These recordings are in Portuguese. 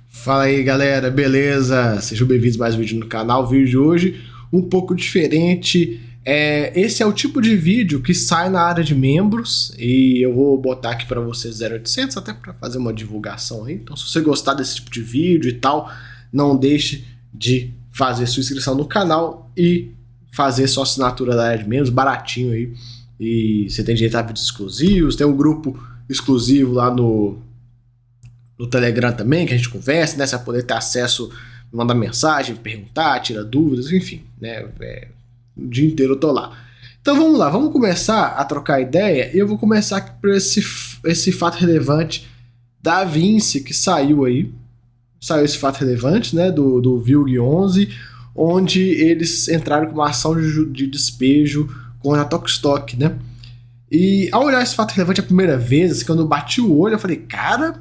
Fala aí galera, beleza? Sejam bem-vindos a mais um vídeo no canal. O vídeo de hoje um pouco diferente. Esse é o tipo de vídeo que sai na área de membros e eu vou botar aqui para vocês 0800 até para fazer uma divulgação aí. Então se você gostar desse tipo de vídeo e tal, não deixe de fazer sua inscrição no canal e fazer sua assinatura da área de membros, baratinho aí. E você tem direito a vídeos exclusivos, tem um grupo exclusivo lá no Telegram também, que a gente conversa, né? Você vai poder ter acesso, mandar mensagem, perguntar, tirar dúvidas, enfim, né? O dia inteiro eu tô lá. Então vamos lá, vamos começar a trocar ideia e eu vou começar aqui por esse fato relevante da Vinci que saiu aí. Saiu esse fato relevante, né? Do VILG 11, onde eles entraram com uma ação de despejo contra a Tokstok, né? E ao olhar esse fato relevante a primeira vez, assim, quando eu bati o olho, eu falei, cara,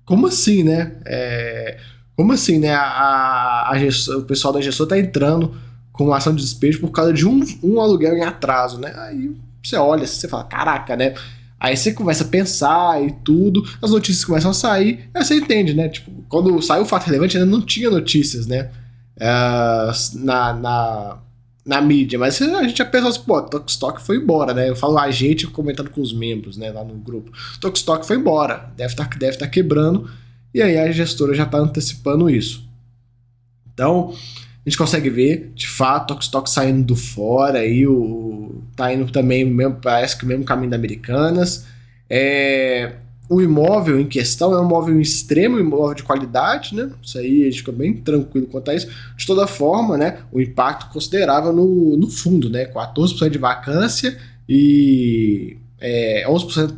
como assim, né? Como assim, né? O pessoal da gestora tá entrando com uma ação de despejo por causa de um aluguel em atraso, né? Aí você olha, você fala, caraca, né? Aí você começa a pensar e tudo, as notícias começam a sair, aí você entende, né? Tipo, quando saiu o fato relevante ainda não tinha notícias, né? Na mídia, mas a gente já pensou assim, pô, Tokstok foi embora, né? Eu falo a gente comentando com os membros, né, lá no grupo. Tokstok foi embora, deve tá quebrando, e aí a gestora já tá antecipando isso. Então, a gente consegue ver, de fato, Tokstok saindo do fora, aí tá indo também, mesmo, parece que o mesmo caminho da Americanas. O imóvel em questão é um imóvel extremo, um imóvel de qualidade, né? Isso aí a gente fica bem tranquilo quanto a isso. De toda forma, né, o impacto considerável no fundo, né? 14% de vacância e 14%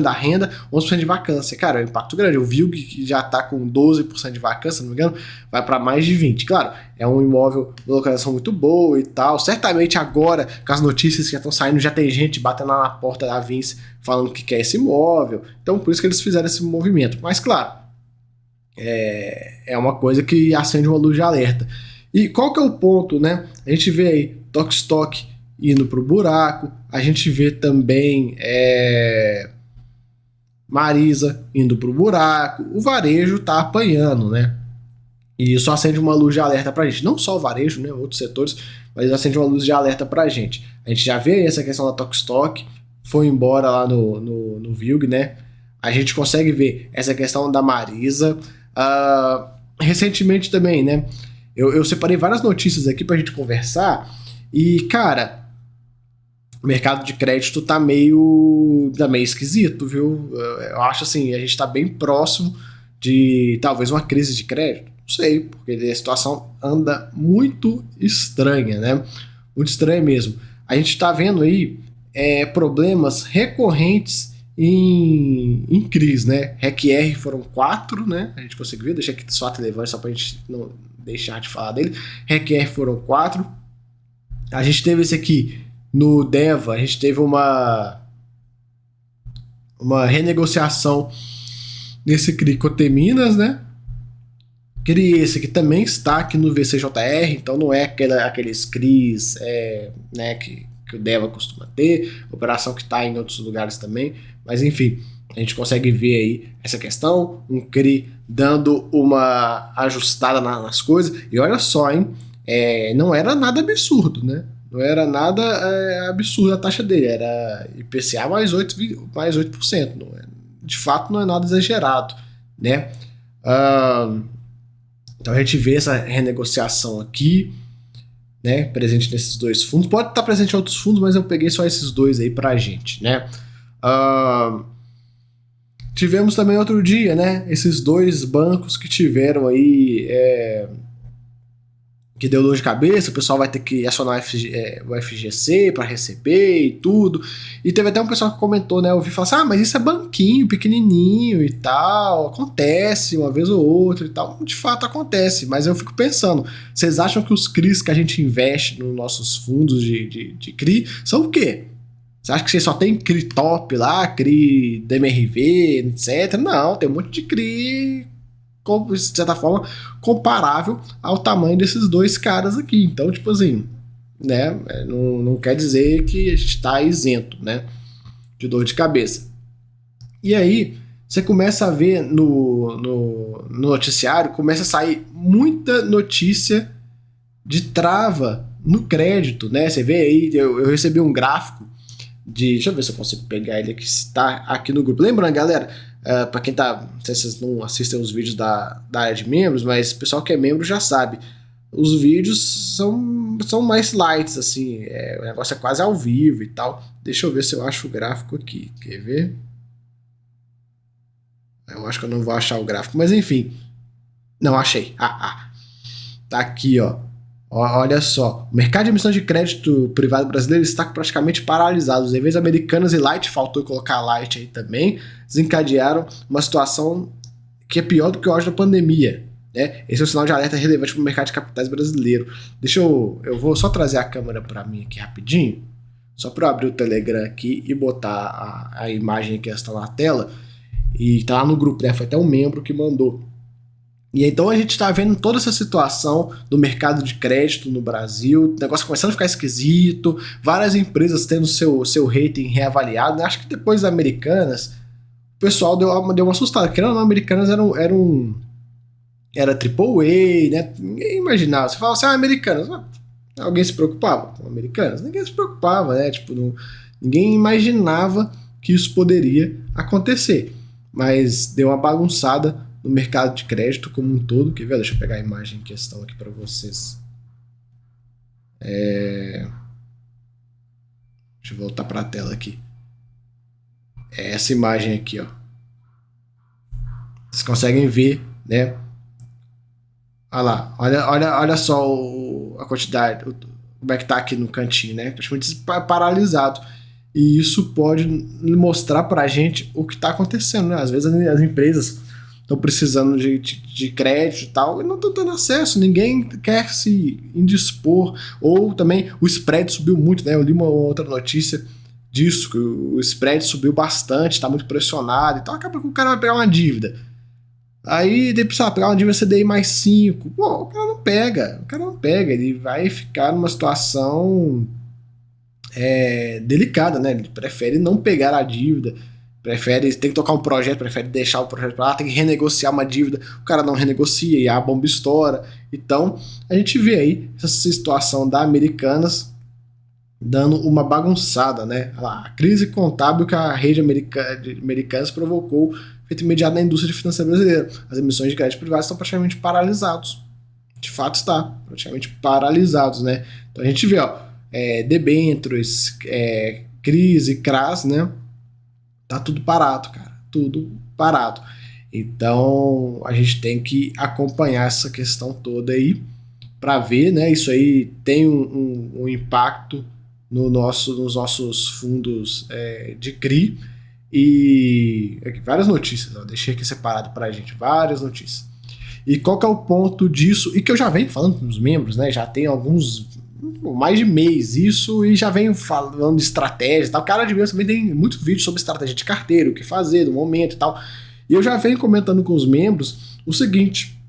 da renda, 11% de vacância. Cara, é um impacto grande. O VILG, que já está com 12% de vacância, se não me engano, vai para mais de 20%. Claro, é um imóvel de localização muito boa e tal. Certamente agora, com as notícias que já estão saindo, já tem gente batendo lá na porta da Vinci falando que quer esse imóvel. Então, por isso que eles fizeram esse movimento. Mas, claro, é uma coisa que acende uma luz de alerta. E qual que é o ponto, né? A gente vê aí Tokstok indo pro buraco, a gente vê também Marisa indo pro buraco, o varejo tá apanhando, né? E isso acende uma luz de alerta pra gente. Não só o varejo, né? Outros setores, mas acende uma luz de alerta pra gente. A gente já vê essa questão da Tokstok, foi embora lá no VILG, né? A gente consegue ver essa questão da Marisa. Recentemente também, né? Eu separei várias notícias aqui pra gente conversar. E, cara, o mercado de crédito tá meio esquisito, viu? Eu acho assim, a gente tá bem próximo de talvez uma crise de crédito. Não sei, porque a situação anda muito estranha, né? Muito estranha mesmo. A gente tá vendo aí problemas recorrentes em crise, né? REC-R foram 4, né? A gente conseguiu ver, deixa aqui só a relevância só pra gente não deixar de falar dele. REC-R foram 4. A gente teve esse aqui no DEVA, a gente teve uma renegociação nesse CRI Coteminas, né? CRI esse que também está aqui no VCJR, então não é aqueles CRIs né, que o DEVA costuma ter, operação que está em outros lugares também, mas enfim, a gente consegue ver aí essa questão, um CRI dando uma ajustada nas coisas, e olha só, hein, não era nada absurdo, né? Não era nada absurdo a taxa dele, era IPCA mais 8%. De fato, não é nada exagerado, né? Então a gente vê essa renegociação aqui, né? Presente nesses dois fundos. Pode estar presente em outros fundos, mas eu peguei só esses dois aí pra gente, né? Tivemos também outro dia, né? Esses dois bancos que tiveram aí que deu dor de cabeça, o pessoal vai ter que acionar o FGC para receber e tudo. E teve até um pessoal que comentou, né? Eu ouvi falar assim, mas isso é banquinho, pequenininho e tal, acontece uma vez ou outra e tal. De fato acontece, mas eu fico pensando, vocês acham que os CRIs que a gente investe nos nossos fundos de CRI são o quê? Você acha que você só tem CRI top lá, CRI DMRV, etc? Não, tem um monte de CRI de certa forma, comparável ao tamanho desses dois caras aqui. Então, tipo assim, né, não quer dizer que a gente está isento, né, de dor de cabeça. E aí, você começa a ver no noticiário, começa a sair muita notícia de trava no crédito, né? Você vê aí, eu recebi um gráfico deixa eu ver se eu consigo pegar ele aqui, se tá aqui no grupo. Lembrando, galera, para quem tá, não sei se vocês não assistem os vídeos da área de membros, mas o pessoal que é membro já sabe, os vídeos são mais lights, assim, o negócio é quase ao vivo e tal. Deixa eu ver se eu acho o gráfico aqui, quer ver? Eu acho que eu não vou achar o gráfico, mas enfim. Não, achei. Tá aqui, ó. Olha só, o mercado de emissão de crédito privado brasileiro está praticamente paralisado. Os eventos Americanas e Light, faltou colocar Light aí também, desencadearam uma situação que é pior do que o auge da pandemia. Né? Esse é um sinal de alerta relevante para o mercado de capitais brasileiro. Eu vou só trazer a câmera para mim aqui rapidinho, só para eu abrir o Telegram aqui e botar a imagem que está na tela. E tá lá no grupo, né? Foi até um membro que mandou. E então a gente está vendo toda essa situação do mercado de crédito no Brasil, o negócio começando a ficar esquisito, várias empresas tendo seu rating reavaliado. Né? Acho que depois das Americanas, o pessoal deu uma assustada. Querendo ou não, Americanas era AAA, né? Ninguém imaginava. Você fala assim, Americanas, alguém se preocupava com Americanas? Ninguém se preocupava, né? Tipo, ninguém imaginava que isso poderia acontecer. Mas deu uma bagunçada no mercado de crédito como um todo. Quer ver? Deixa eu pegar a imagem em questão aqui para vocês. Deixa eu voltar para a tela aqui. É essa imagem aqui, ó. Vocês conseguem ver, né? Olha lá, olha só a quantidade, como é que tá aqui no cantinho, né? Praticamente paralisado. E isso pode mostrar pra gente o que está acontecendo, né? Às vezes as empresas estão precisando de crédito e tal, e não estão tendo acesso, ninguém quer se indispor, ou também o spread subiu muito, né? Eu li uma outra notícia disso, que o spread subiu bastante, está muito pressionado, então acaba que o cara vai pegar uma dívida. Aí, precisa pegar uma dívida CDI mais 5, pô, o cara não pega, ele vai ficar numa situação delicada, né? Ele prefere não pegar a dívida, tem que tocar um projeto, prefere deixar o projeto para lá, tem que renegociar uma dívida, o cara não renegocia e a bomba estoura. Então, a gente vê aí essa situação da Americanas dando uma bagunçada, né? A crise contábil que a rede Americanas provocou, efeito imediato na indústria financeira brasileira. As emissões de crédito privado estão praticamente paralisados. De fato está, praticamente paralisados, né? Então a gente vê, ó, debêntures, crise, CRAS, né? Tá tudo parado, cara. Tudo parado. Então a gente tem que acompanhar essa questão toda aí para ver, né? Isso aí tem um impacto nos nossos fundos de CRI. E aqui, várias notícias, ó, deixei aqui separado pra gente, várias notícias. E qual que é o ponto disso? E que eu já venho falando com os membros, né? Já tem mais de mês isso, e já venho falando de estratégia e tal. Cara de membros também tem muito vídeo sobre estratégia de carteira, o que fazer no momento e tal. E eu já venho comentando com os membros o seguinte,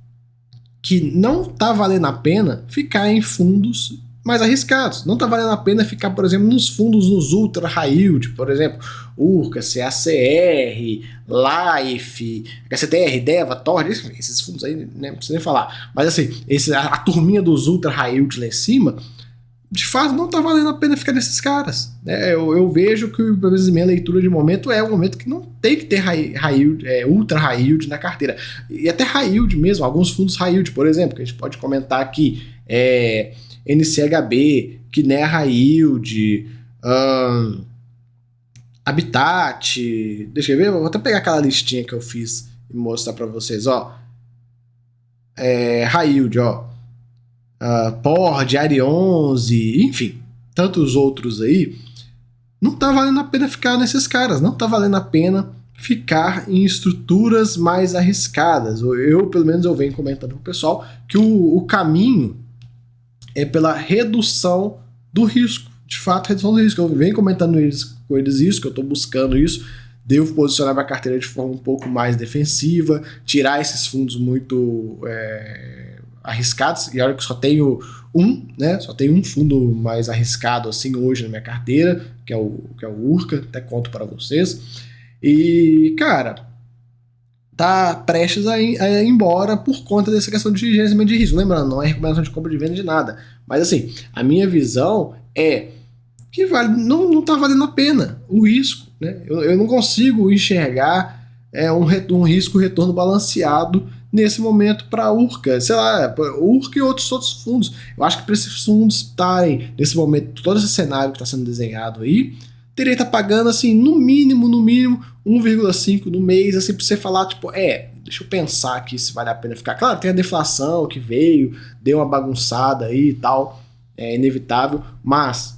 que não tá valendo a pena ficar em fundos mais arriscados. Não tá valendo a pena ficar, por exemplo, nos fundos nos ultra high yield, por exemplo, Urca, CACR, Life, HCTR, Deva, Torre, esses fundos aí, né, não precisa nem falar. Mas assim, a turminha dos ultra high yield lá em cima, de fato não tá valendo a pena ficar nesses caras. Né? Eu vejo que, pelo menos minha leitura de momento, é um momento que não tem que ter ultra high yield na carteira. E até high yield mesmo, alguns fundos high yield, por exemplo, que a gente pode comentar aqui, NCHB, Kinea High Yield, Habitat, deixa eu ver, vou até pegar aquela listinha que eu fiz e mostrar para vocês, ó. High Yield, ó. Pord, Ari 11, enfim, tantos outros aí. Não tá valendo a pena ficar nesses caras, não tá valendo a pena ficar em estruturas mais arriscadas. Eu, pelo menos, eu venho comentando com o pessoal que o caminho é pela redução do risco. De fato, redução do risco. Eu venho comentando com eles isso, que eu estou buscando isso. Devo posicionar minha carteira de forma um pouco mais defensiva, tirar esses fundos muito arriscados. E olha que só tenho né? Só tenho um fundo mais arriscado assim hoje na minha carteira, que é o Urca, até conto para vocês. E, cara, tá prestes a ir embora por conta dessa questão de gerenciamento de risco. Lembrando, não é recomendação de compra de venda de nada. Mas assim, a minha visão é que não tá valendo a pena o risco. Né? Eu não consigo enxergar um risco-retorno balanceado nesse momento para a Urca. Sei lá, Urca e outros fundos. Eu acho que para esses fundos estarem, nesse momento, todo esse cenário que está sendo desenhado aí, teria que estar pagando, assim, no mínimo, 1,5 no mês, assim, pra você falar, tipo, deixa eu pensar aqui se vale a pena ficar. Claro, tem a deflação que veio, deu uma bagunçada aí e tal, é inevitável, mas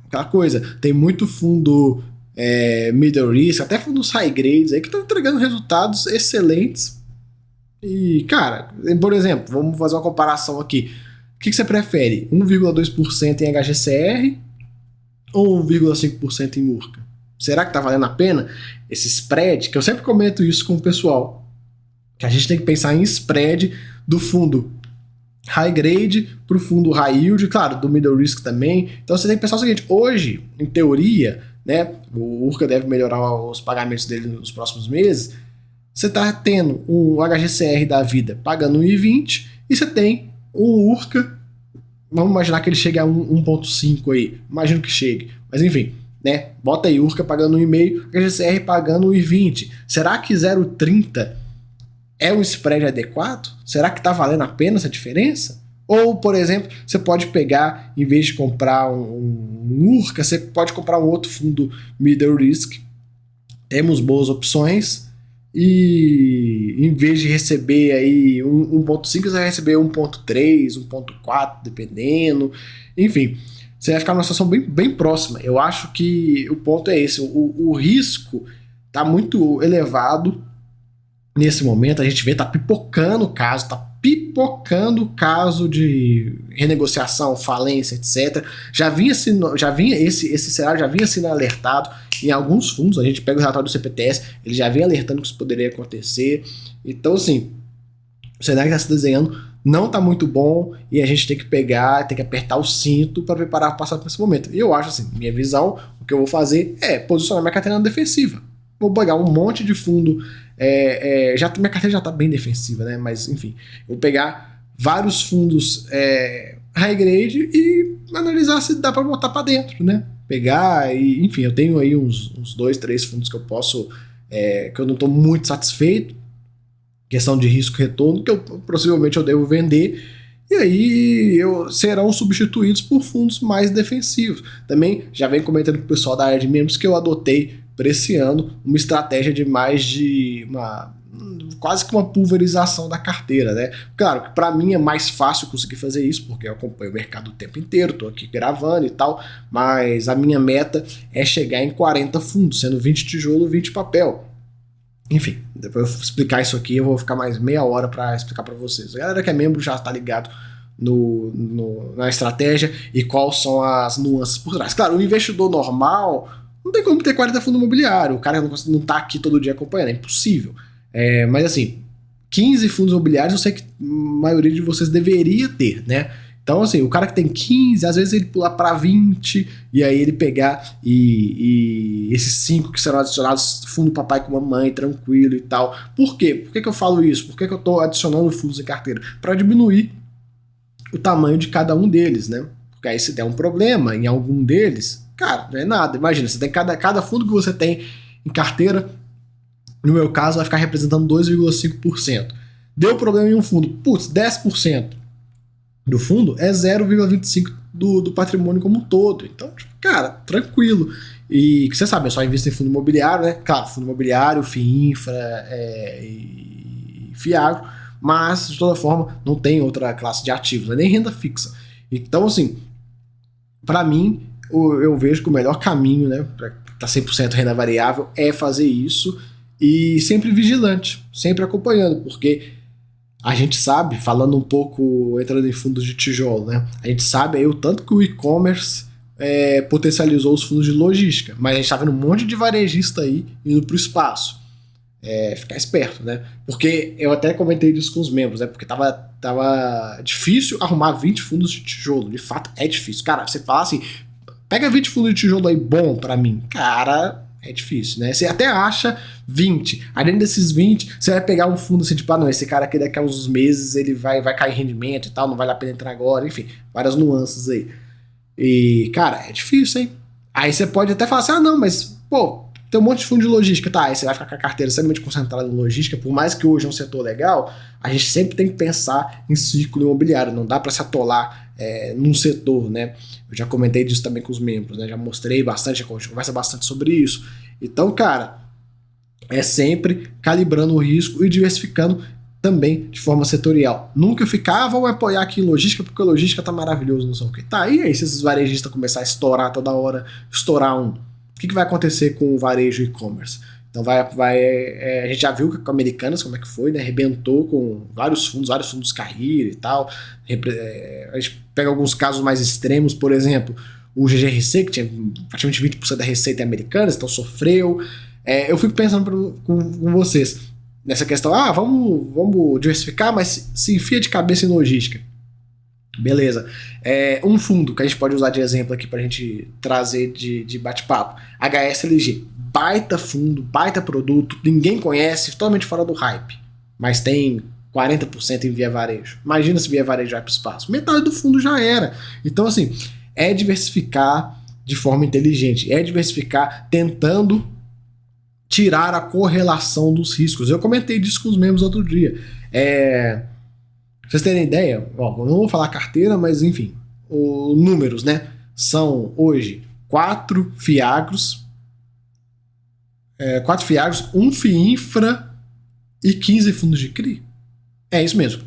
aquela coisa, tem muito fundo middle risk, até fundos high grades aí, que estão entregando resultados excelentes. E, cara, por exemplo, vamos fazer uma comparação aqui. O que você prefere? 1,2% em HGCR ou 1,5% em Urca? Será que tá valendo a pena esse spread? Que eu sempre comento isso com o pessoal, que a gente tem que pensar em spread do fundo high grade para o fundo high yield, claro, do middle risk também. Então você tem que pensar o seguinte: hoje, em teoria, né, o Urca deve melhorar os pagamentos dele nos próximos meses. Você está tendo um HGCR da vida pagando 1,20 e você tem um Urca, vamos imaginar que ele chegue a 1,5 aí, imagino que chegue, mas enfim, né? Bota aí Urca pagando 1,5, HGCR pagando 1,20. Será que 0,30 é um spread adequado? Será que está valendo a pena essa diferença? Ou, por exemplo, você pode pegar, em vez de comprar um Urca, você pode comprar um outro fundo middle risk. Temos boas opções. E em vez de receber aí 1,5, você vai receber 1,3, 1,4, dependendo. Enfim, você vai ficar numa situação bem próxima. Eu acho que o ponto é esse. O risco está muito elevado nesse momento. A gente vê, tá pipocando o caso de renegociação, falência, etc. Esse cenário já vinha sendo alertado em alguns fundos. A gente pega o relatório do CPTS, ele já vinha alertando que isso poderia acontecer. Então, assim, o cenário que está se desenhando não está muito bom e a gente tem que apertar o cinto para preparar o passado para esse momento. E eu acho, assim, minha visão, o que eu vou fazer é posicionar minha carteira na defensiva. Vou pegar um monte de fundo. Minha carteira já está bem defensiva, né? Mas, enfim, eu vou pegar vários fundos high grade e analisar se dá para botar para dentro, né? Pegar e, enfim, eu tenho aí uns 2, 3 fundos que eu posso, que eu não estou muito satisfeito, questão de risco-retorno, que possivelmente eu devo vender, e aí serão substituídos por fundos mais defensivos. Também já venho comentando com o pessoal da área de membros que eu adotei para esse ano uma estratégia de quase que uma pulverização da carteira, né? Claro que para mim é mais fácil conseguir fazer isso, porque eu acompanho o mercado o tempo inteiro, estou aqui gravando e tal, mas a minha meta é chegar em 40 fundos, sendo 20 tijolo, 20 papel. Enfim, depois eu vou explicar isso aqui, eu vou ficar mais meia hora para explicar para vocês. A galera que é membro já está ligado na estratégia e quais são as nuances por trás. Claro, o investidor normal não tem como ter 40 fundos imobiliários, o cara não tá aqui todo dia acompanhando, é impossível. Mas assim, 15 fundos imobiliários eu sei que a maioria de vocês deveria ter, né? Então, assim, o cara que tem 15, às vezes ele pular para 20 e aí ele pegar e esses 5 que serão adicionados, fundo papai com mamãe, tranquilo e tal. Por quê? Por que eu falo isso? Por que eu tô adicionando fundos em carteira? Para diminuir o tamanho de cada um deles, né? Porque aí se der um problema em algum deles, cara, não é nada. Imagina, você tem cada fundo que você tem em carteira, no meu caso, vai ficar representando 2,5%. Deu problema em um fundo, 10% do fundo é 0,25% do patrimônio como um todo. Então, cara, tranquilo. E você sabe, eu só invisto em fundo imobiliário, né? Claro, fundo imobiliário, FII Infra e FIAGRO, mas de toda forma não tem outra classe de ativos, né? Nem renda fixa. Então, assim, para mim, eu vejo que o melhor caminho, né, para estar 100% renda variável é fazer isso e sempre vigilante, sempre acompanhando, porque a gente sabe, falando um pouco, entrando em fundos de tijolo, né? A gente sabe aí o tanto que o e-commerce potencializou os fundos de logística, mas a gente tá vendo um monte de varejista aí indo pro espaço. Ficar esperto, né? Porque eu até comentei isso com os membros, né? Porque tava difícil arrumar 20 fundos de tijolo. De fato, é difícil. Cara, você fala assim, pega 20 fundos de tijolo aí bom pra mim. Cara, É difícil, né? Você até acha 20. Aí dentro desses 20, você vai pegar um fundo assim, tipo, não, esse cara aqui daqui a uns meses ele vai cair rendimento e tal, não vale a pena entrar agora, enfim, várias nuances aí. E, cara, é difícil, hein? Aí você pode até falar assim, não, mas, pô, tem um monte de fundo de logística, tá? Aí você vai ficar com a carteira extremamente concentrada em logística, por mais que hoje é um setor legal, a gente sempre tem que pensar em ciclo imobiliário, não dá para se atolar num setor, né? Eu já comentei disso também com os membros, né? Já mostrei bastante, a gente conversa bastante sobre isso. Então, cara, é sempre calibrando o risco e diversificando também de forma setorial. Nunca ficar, vamos apoiar aqui em logística porque a logística tá maravilhoso, não sei o que. Tá, e aí se esses varejistas começar a estourar toda hora, estourar um, o que vai acontecer com o varejo e-commerce? Então a gente já viu com Americanas como é que foi, né? Arrebentou com vários fundos caíram e tal. A gente pega alguns casos mais extremos, por exemplo, o GGRC, que tinha praticamente 20% da receita em Americanas, então sofreu. Eu fico pensando com vocês nessa questão, vamos diversificar, mas se enfia de cabeça em logística. Beleza. Um fundo que a gente pode usar de exemplo aqui pra gente trazer de bate-papo. HSLG. Baita fundo, baita produto, ninguém conhece, totalmente fora do hype. Mas tem 40% em via varejo. Imagina se via varejo vai pro espaço. Metade do fundo já era. Então, assim, é diversificar de forma inteligente. É diversificar tentando tirar a correlação dos riscos. Eu comentei disso com os membros outro dia. Pra vocês terem ideia, eu não vou falar carteira, mas enfim, os números, né? São hoje 4 Fiagros, 1 FIINFRA e 15 fundos de CRI. É isso mesmo.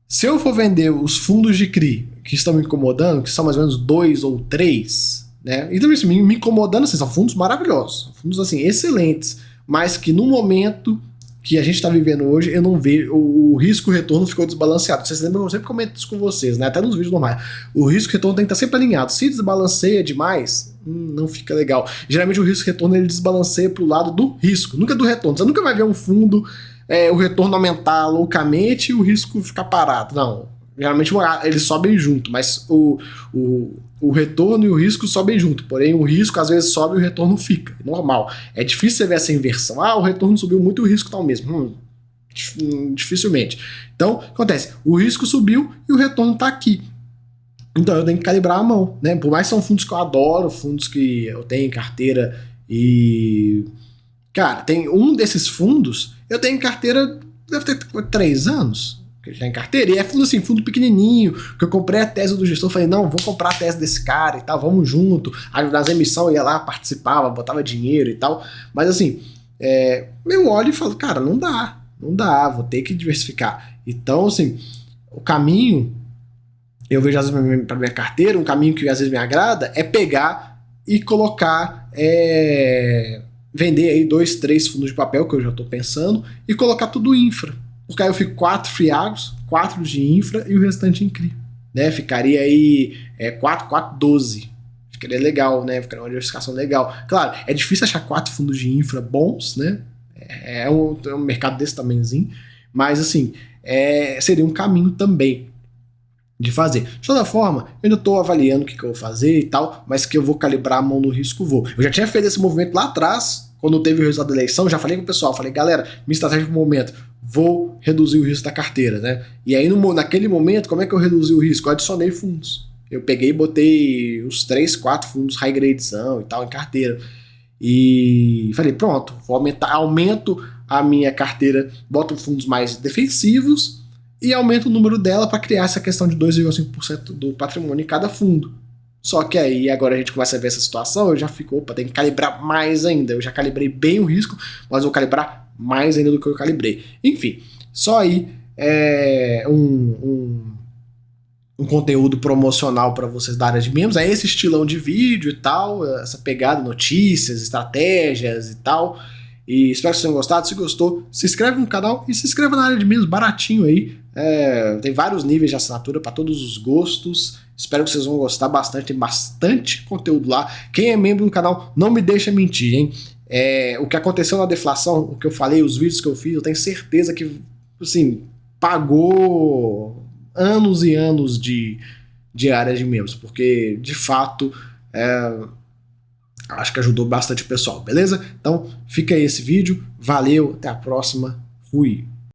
Se eu for vender os fundos de CRI que estão me incomodando, que são mais ou menos 2 ou 3, né? Então, assim, me incomodando, assim, são fundos maravilhosos, fundos assim, excelentes, mas que no momento que a gente está vivendo hoje, eu não vejo, o risco-retorno ficou desbalanceado. Vocês lembram, eu sempre comento isso com vocês, né? Até nos vídeos normais. O risco-retorno tem que estar sempre alinhado. Se desbalanceia demais, não fica legal. Geralmente o risco-retorno ele desbalanceia para o lado do risco, nunca do retorno. Você nunca vai ver um fundo, o retorno aumentar loucamente e o risco ficar parado. Não. Geralmente eles sobem junto, mas o retorno e o risco sobem junto, porém o risco às vezes sobe e o retorno fica, normal. É difícil você ver essa inversão, o retorno subiu muito e o risco tá o mesmo. Dificilmente. Então, acontece, o risco subiu e o retorno tá aqui. Então eu tenho que calibrar a mão, né? Por mais que são fundos que eu adoro, fundos que eu tenho em carteira e... Cara, tem um desses fundos, eu tenho em carteira, deve ter 3 anos, que já em carteira, e é fundo assim, fundo pequenininho, que eu comprei a tese do gestor, falei, não, vou comprar a tese desse cara e tal, vamos junto, aí nas emissões eu ia lá, participava, botava dinheiro e tal, mas assim, eu olho e falo, cara, não dá, vou ter que diversificar. Então, assim, o caminho, eu vejo às vezes para minha carteira, um caminho que às vezes me agrada, é pegar e colocar, vender aí 2, 3 fundos de papel, que eu já estou pensando, e colocar tudo infra. Porque aí eu fico 4 Fiagros, 4 de infra e o restante em CRI. Né? Ficaria aí 4, 12. Ficaria legal, né? Ficaria uma diversificação legal. Claro, é difícil achar 4 fundos de infra bons, né? É um mercado desse tamanhozinho. Mas, assim, seria um caminho também de fazer. De toda forma, eu ainda estou avaliando o que eu vou fazer e tal, mas que eu vou calibrar a mão no risco, vou. Eu já tinha feito esse movimento lá atrás, quando teve o resultado da eleição, já falei com o pessoal, falei, galera, minha estratégia pro momento, vou reduzir o risco da carteira, né? E aí, naquele momento, como é que eu reduzi o risco? Eu adicionei fundos. Eu peguei e botei uns 3, 4 fundos high gradezão e tal em carteira. E falei, pronto, vou aumento a minha carteira, boto fundos mais defensivos e aumento o número dela para criar essa questão de 2,5% do patrimônio em cada fundo. Só que aí agora a gente começa a ver essa situação, eu já fico, tem que calibrar mais ainda. Eu já calibrei bem o risco, mas vou calibrar mais ainda do que eu calibrei. Enfim, só aí um conteúdo promocional para vocês da área de membros. É esse estilão de vídeo e tal, essa pegada, notícias, estratégias e tal. E espero que vocês tenham gostado. Se gostou, se inscreve no canal e se inscreva na área de membros, baratinho aí. Tem vários níveis de assinatura para todos os gostos. Espero que vocês vão gostar bastante, tem bastante conteúdo lá. Quem é membro do canal, não me deixa mentir, hein? O que aconteceu na deflação, o que eu falei, os vídeos que eu fiz, eu tenho certeza que, assim, pagou anos e anos de área de membros, porque, de fato, Acho que ajudou bastante o pessoal, beleza? Então fica aí esse vídeo, valeu, até a próxima, fui!